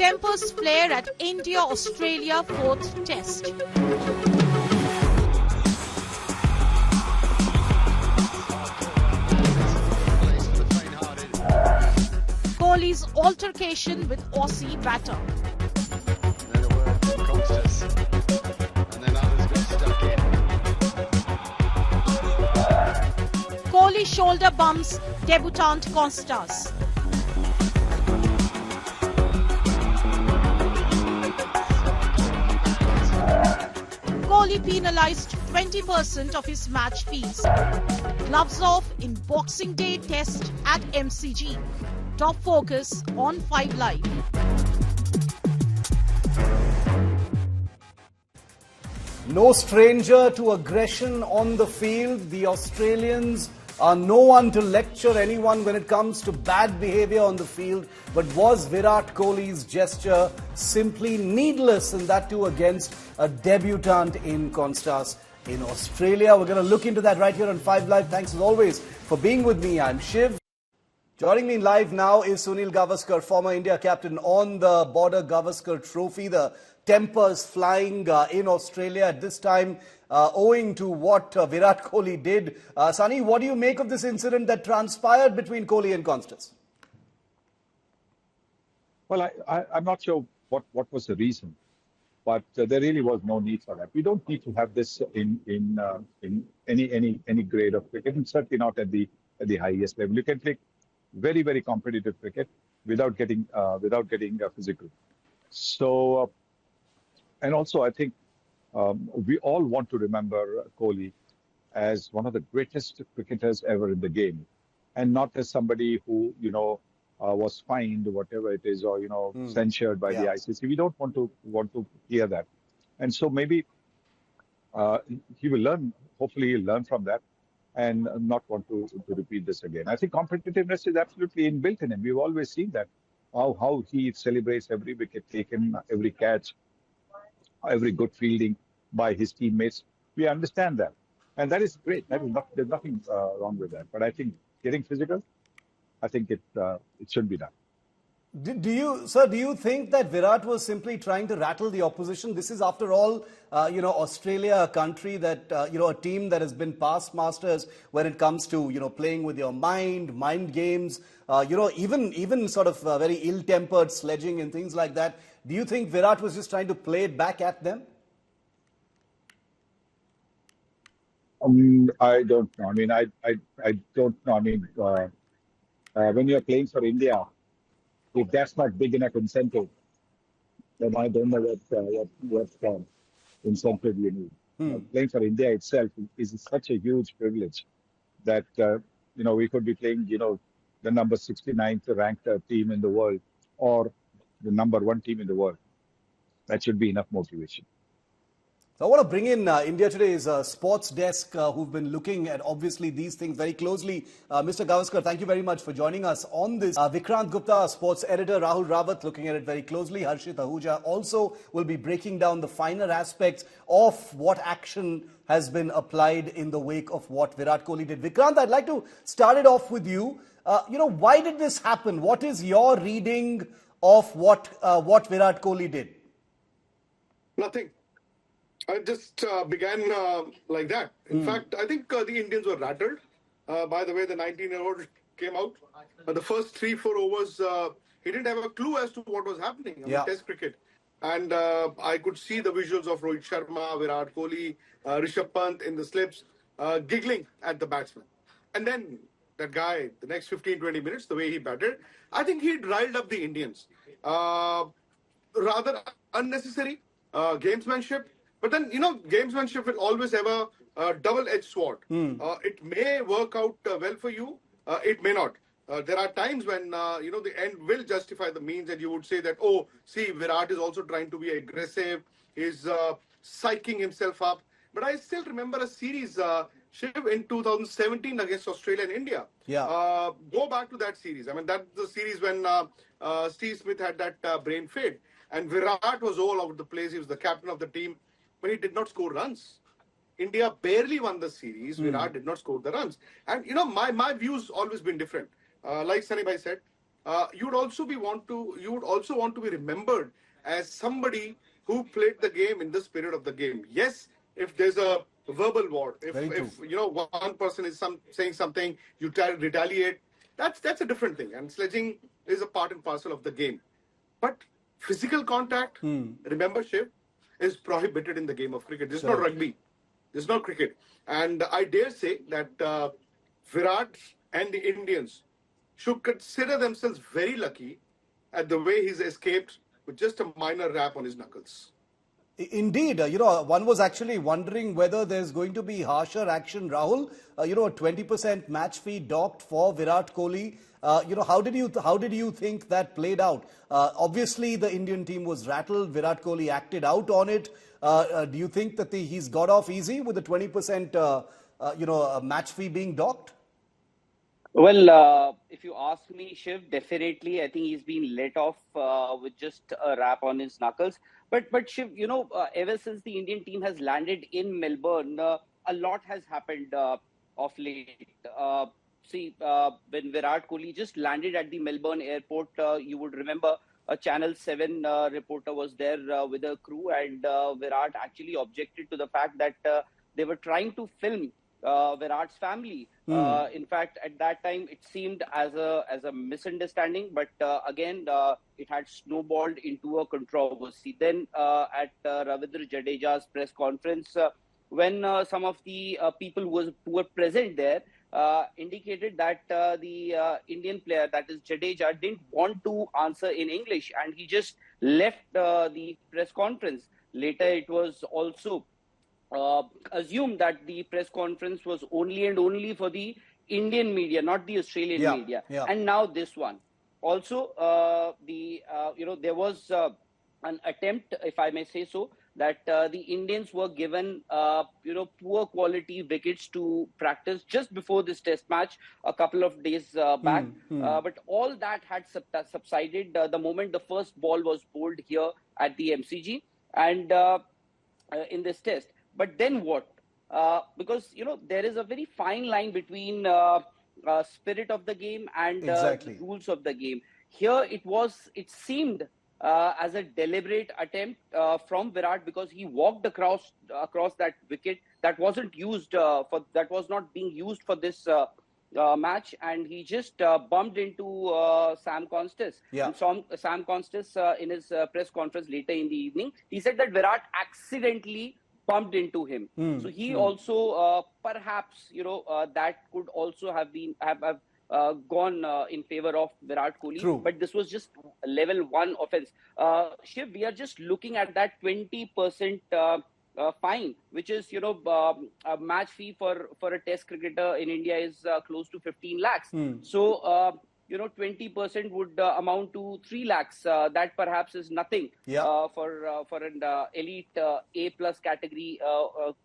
Tempers flare at India-Australia 4th Test. Kohli's altercation with Aussie batter. Then a word from Konstas. And then others got stuck in. Kohli shoulder bumps debutant Konstas. Kohli penalised 20% of his match fees. Gloves off in Boxing Day Test at MCG. Top focus on 5 Live. No stranger to aggression on the field. The Australians are no one to lecture anyone when it comes to bad behaviour on the field. But was Virat Kohli's gesture simply needless, and that too against a debutant in Konstas in Australia? We're going to look into that right here on 5 Live. Thanks as always for being with me. I'm Shiv. Joining me live now is Sunil Gavaskar, former India captain, on the Border Gavaskar Trophy. The tempers flying in Australia at this time owing to what Virat Kohli did. Sunny, what do you make of this incident that transpired between Kohli and Konstas? Well, I'm not sure what was the reason, but there really was no need for that. We don't need to have this in any grade of cricket, and certainly not at the highest level. You can play very, very competitive cricket without getting physical. So, and also I think we all want to remember Kohli as one of the greatest cricketers ever in the game, and not as somebody who was fined, whatever it is, or censured by the ICC. We don't want to hear that, and so maybe he will learn. Hopefully, he'll learn from that and not want to repeat this again. I think competitiveness is absolutely inbuilt in him. We've always seen that, how he celebrates every wicket taken, every catch, every good fielding by his teammates. We understand that, and that is great. There's nothing wrong with that. But I think getting physical, I think it should be done. Do you think that Virat was simply trying to rattle the opposition? This is, after all, Australia, a country that, a team that has been past masters when it comes to, playing with your mind games, even sort of very ill-tempered sledging and things like that. Do you think Virat was just trying to play it back at them? I don't know. I mean, I don't know. I mean, when you're playing for India, if that's not big enough incentive, then I don't know what incentive you need. Playing for India itself is such a huge privilege that we could be playing the number 69th ranked team in the world, or the number 1 team in the world. That should be enough motivation. So I want to bring in India Today's sports desk, who've been looking at obviously these things very closely. Mr. Gavaskar, thank you very much for joining us on this. Vikrant Gupta, sports editor, Rahul Rawat, looking at it very closely. Harshit Ahuja also will be breaking down the finer aspects of what action has been applied in the wake of what Virat Kohli did. Vikrant, I'd like to start it off with you. Why did this happen? What is your reading of what Virat Kohli did? Nothing. It just began like that. In fact, I think the Indians were rattled by the way the 19-year-old came out. The first 3-4 overs, he didn't have a clue as to what was happening in Test cricket. And I could see the visuals of Rohit Sharma, Virat Kohli, Rishabh Pant in the slips, giggling at the batsman. And then that guy, the next 15-20 minutes, the way he batted, I think he riled up the Indians. Rather unnecessary gamesmanship. But then, gamesmanship will always have a double-edged sword. It may work out well for you. It may not. There are times when, the end will justify the means, and you would say that, oh, see, Virat is also trying to be aggressive. He's psyching himself up. But I still remember a series, Shiv, in 2017 against Australia and India. Go back to that series. I mean, that's the series when Steve Smith had that brain fade. And Virat was all over the place. He was the captain of the team. But he did not score runs. India barely won the series. Virat did not score the runs. And, my view's always been different. Like Sunny Bhai said, you would also want to be remembered as somebody who played the game in the spirit of the game. Yes, if there's a verbal war, Very true. if one person is saying something, you try to retaliate. That's a different thing, and sledging is a part and parcel of the game. But physical contact, remember, Shiv, is prohibited in the game of cricket. This is not rugby. This is not cricket. And I dare say that Virat and the Indians should consider themselves very lucky at the way he's escaped with just a minor rap on his knuckles. Indeed, one was actually wondering whether there's going to be harsher action, Rahul. A 20% match fee docked for Virat Kohli. How did you think that played out? Obviously, the Indian team was rattled. Virat Kohli acted out on it. Do you think that he's got off easy with the 20% match fee being docked? Well, if you ask me, Shiv, definitely, I think he's been let off with just a rap on his knuckles. But Shiv, ever since the Indian team has landed in Melbourne, a lot has happened of late. When Virat Kohli just landed at the Melbourne airport, you would remember a Channel 7 reporter was there with a crew, and Virat actually objected to the fact that they were trying to film Virat's family. In fact, at that time, it seemed as a misunderstanding, but again, it had snowballed into a controversy. Then at Ravindra Jadeja's press conference, when some of the people who were present there indicated that the Indian player, that is Jadeja, didn't want to answer in English, and he just left the press conference. Later, it was also assumed that the press conference was only and only for the Indian media, not the Australian media. Yeah. And now this one. Also, there was an attempt, if I may say so, that the Indians were given, poor quality wickets to practice just before this test match a couple of days back. But all that had subsided the moment the first ball was bowled here at the MCG and in this test. But then what? Because, there is a very fine line between spirit of the game and rules of the game. Here it seemed as a deliberate attempt from Virat, because he walked across that wicket that wasn't used that was not being used for this match, and he just bumped into Sam Konstas. And Sam Konstas in his press conference later in the evening, he said that Virat accidentally bumped into him. So he also perhaps that could also have gone in favor of Virat Kohli. True. But this was just level 1 offense. Shiv, we are just looking at that 20% fine, which is a match fee for a test cricketer in India is close to 15 lakhs. So 20% would amount to 3 lakhs. That perhaps is nothing for an elite A+ category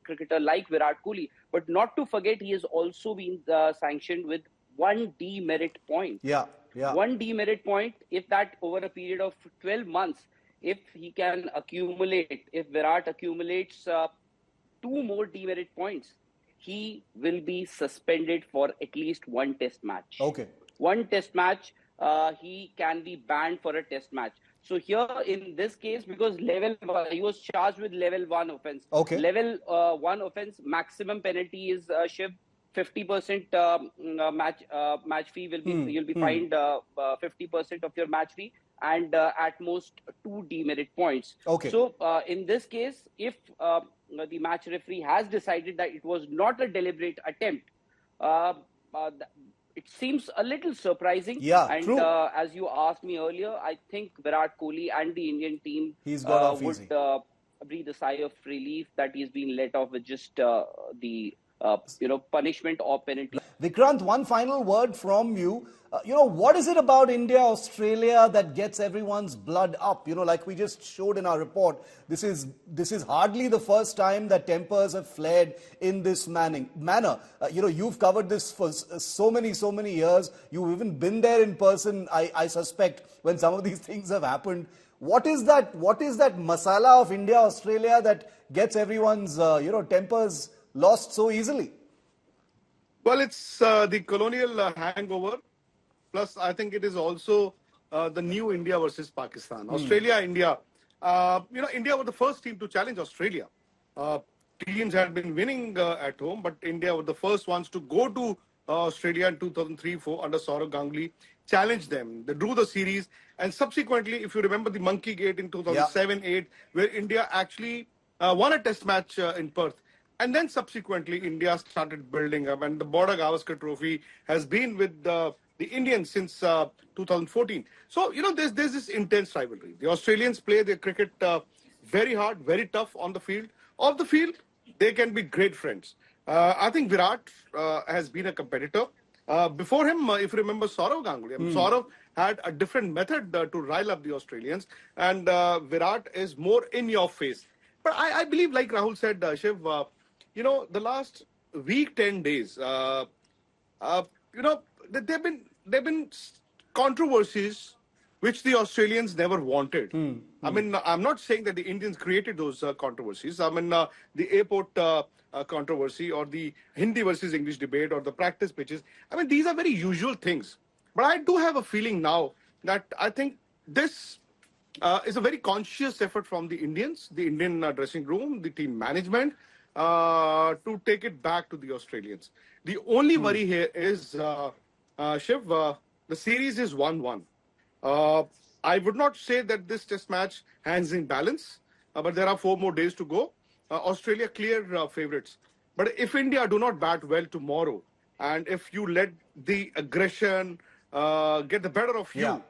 cricketer like Virat Kohli. But not to forget, he has also been sanctioned with 1 demerit point. One demerit point, if that over a period of 12 months, if he can accumulate, if Virat accumulates 2 more demerit points, he will be suspended for at least 1 test match. Okay. 1 test match, he can be banned for a test match. So here in this case, because he was charged with level 1 offense. Okay. Level 1 offense, maximum penalty is Shiv, 50% match fee will be, you'll be fined 50% of your match fee, and at most 2 demerit points. Okay. So in this case, if the match referee has decided that it was not a deliberate attempt, it seems a little surprising. True. As you asked me earlier, I think Virat Kohli and the Indian team would breathe a sigh of relief that he's been let off with just the punishment or penalty. Vikrant, one final word from you. What is it about India, Australia that gets everyone's blood up? Like we just showed in our report, this is hardly the first time that tempers have flared in this manner. You've covered this for so many years. You've even been there in person, I suspect, when some of these things have happened. What is that masala of India, Australia that gets everyone's tempers lost so easily? Well, it's the colonial hangover Plus, I think it is also the new India versus Pakistan. Australia, India. India were the first team to challenge Australia. Teams had been winning at home, but India were the first ones to go to Australia in 2003-4 under Saurav Ganguly, challenged them. They drew the series, and subsequently, if you remember the Monkey Gate in 2007-8, where India actually won a test match in Perth. And then subsequently, India started building up, and the Virat Gavaskar trophy has been with the Indians since 2014. So, there's this intense rivalry. The Australians play their cricket very hard, very tough on the field. Off the field, they can be great friends. I think Virat has been a competitor. Before him, if you remember Saurav Ganguly, Saurav had a different method to rile up the Australians, and Virat is more in your face. But I believe, like Rahul said, Shiv, the last week, 10 days, there've been controversies which the Australians never wanted. I mean, I'm not saying that the Indians created those controversies. I mean, the airport controversy or the Hindi versus English debate or the practice pitches. I mean, these are very usual things. But I do have a feeling now that I think this is a very conscious effort from the Indians, the Indian dressing room, the team management, to take it back to the Australians. The only worry here is, Shiv, the series is 1-1. I would not say that this test match hangs in balance, but there are 4 more days to go. Australia clear favourites. But if India do not bat well tomorrow, and if you let the aggression get the better of you,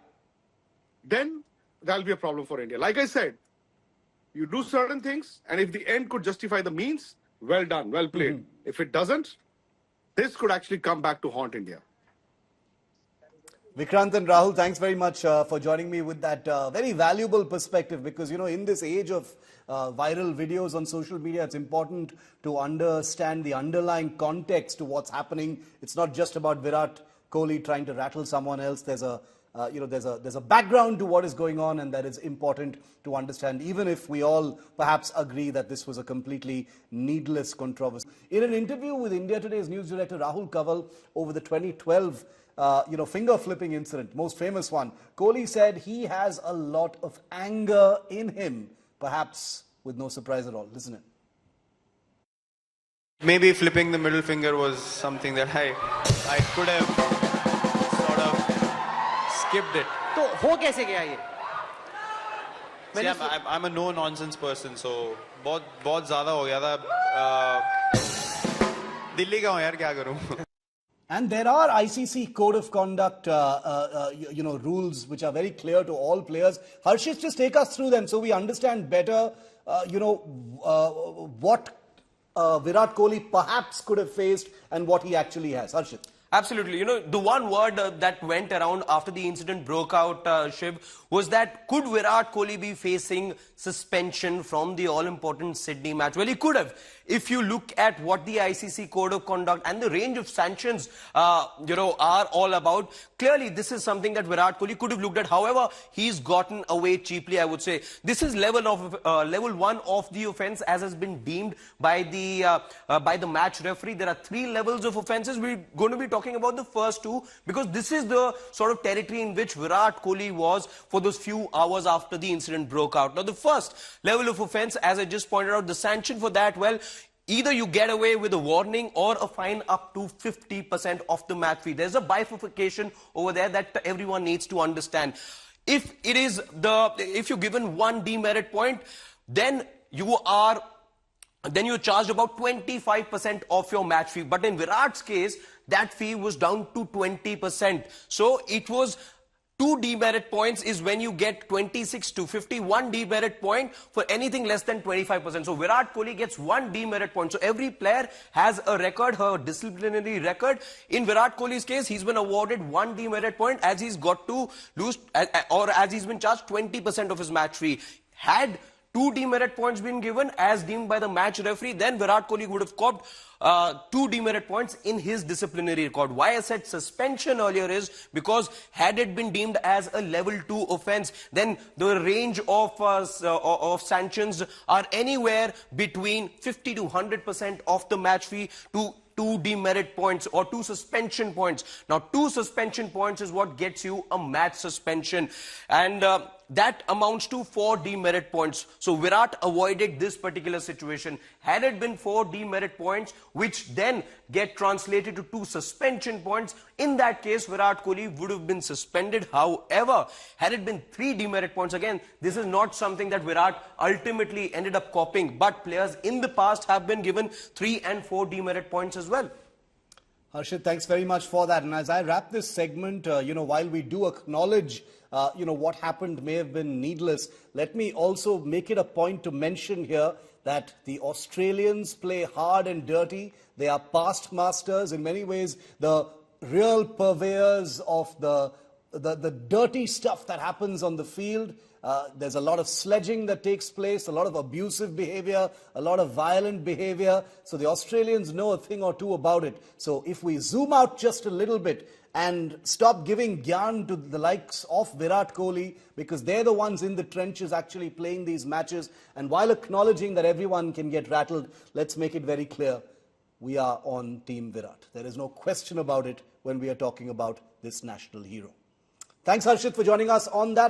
then that'll be a problem for India. Like I said, you do certain things, and if the end could justify the means, well done, well played. If it doesn't, this could actually come back to haunt India. Vikrant and Rahul, thanks very much for joining me with that very valuable perspective, because, in this age of viral videos on social media, it's important to understand the underlying context to what's happening. It's not just about Virat Kohli trying to rattle someone else. There's a background to what is going on, and that is important to understand, even if we all perhaps agree that this was a completely needless controversy. In an interview with India Today's news director Rahul Kaval over the 2012 finger flipping incident, most famous one, Kohli said he has a lot of anger in him, perhaps with no surprise at all. Listen in. Maybe flipping the middle finger was something that I could have sort of skipped it. तो हो कैसे गया ये? See, I'm a no nonsense person, so बहुत ज़्यादा हो गया था. दिल्ली का हूँ यार, क्या करूँ? And there are ICC code of conduct, rules which are very clear to all players. Harshit, just take us through them so we understand better, what Virat Kohli perhaps could have faced and what he actually has. Harshit. Absolutely. The one word that went around after the incident broke out, Shiv, was that could Virat Kohli be facing suspension from the all-important Sydney match? Well, he could have. If you look at what the ICC Code of Conduct and the range of sanctions, are all about, clearly this is something that Virat Kohli could have looked at. However, he's gotten away cheaply, I would say. This is level 1 of the offence, as has been deemed by the match referee. There are 3 levels of offences. We're going to be talking about the first 2, because this is the sort of territory in which Virat Kohli was for those few hours after the incident broke out. Now, the first level of offence, as I just pointed out, the sanction for that, well, either you get away with a warning or a fine up to 50% of the match fee. There's a bifurcation over there that everyone needs to understand. If you're given 1 demerit point, then you're charged about 25% of your match fee. But in Virat's case, that fee was down to 20%. So it was 2 demerit points is when you get 26 to 51 demerit point for anything less than 25%. So Virat Kohli gets 1 demerit point. So every player has a record, her disciplinary record. In Virat Kohli's case, he's been awarded 1 demerit point as he's got to lose, or as he's been charged 20% of his match fee. Had 2 demerit points been given as deemed by the match referee, then Virat Kohli would have copped 2 demerit points in his disciplinary record. Why I said suspension earlier is because had it been deemed as a level 2 offence, then the range of sanctions are anywhere between 50 to 100% of the match fee to 2 demerit points or 2 suspension points. Now, 2 suspension points is what gets you a match suspension, and that amounts to 4 demerit points. So Virat avoided this particular situation. Had it been 4 demerit points, which then get translated to 2 suspension points, in that case Virat Kohli would have been suspended. However, had it been 3 demerit points, again, this is not something that Virat ultimately ended up copying, but players in the past have been given 3 and 4 demerit points as well. Harshit, thanks very much for that. And as I wrap this segment, while we do acknowledge, what happened may have been needless, let me also make it a point to mention here that the Australians play hard and dirty. They are past masters. In many ways, the real purveyors of the dirty stuff that happens on the field. There's a lot of sledging that takes place, a lot of abusive behaviour, a lot of violent behaviour. So the Australians know a thing or two about it. So if we zoom out just a little bit and stop giving gyan to the likes of Virat Kohli, because they're the ones in the trenches actually playing these matches, and while acknowledging that everyone can get rattled, let's make it very clear, we are on Team Virat. There is no question about it when we are talking about this national hero. Thanks, Harshit, for joining us on that.